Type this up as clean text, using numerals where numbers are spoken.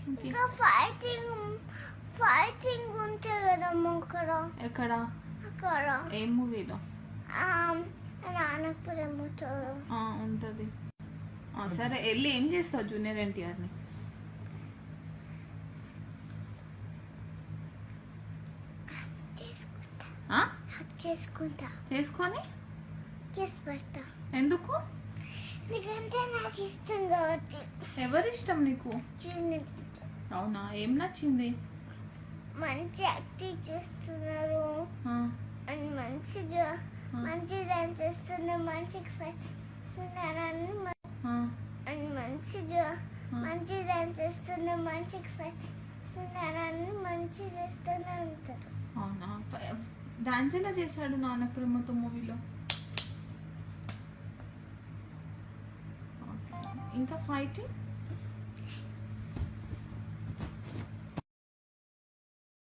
ఇంకా fighting fighting ఉంటుంది కదమ్మా అక్కడ. ఎక్కడ? అక్కడ. ఏ మూవీలో? నాన్న ప్రేమతో ఉంటుంది. సరే వెళ్ళి ఏం చేస్తావు జూనియర్ ఎన్టీఆర్ని? చేసుకొని చేసి పెడతా. ఎందుకు? ఎందుకంటే నాకు ఇష్టం కాబట్టి. ఎవరిష్టం నీకు? అవునా, ఏం నచ్చింది? మంచి యాక్టింగ్ చేస్తున్నారు అని, మంచిగా మంచి డాన్స్ చేస్తున్నారు, మంచిగా చేస్తున్నారు అని, మంచిగా మంచి డాన్స్ చేస్తున్నారు, మంచిగా చేస్తున్నారు అని, మంచి చేస్తూనే ఉంటారు. అవునా, డాన్స్ ఎలా చేశాడు నాన్న ప్రేమతో మూవీలో? ఇంకా ఫైటింగ్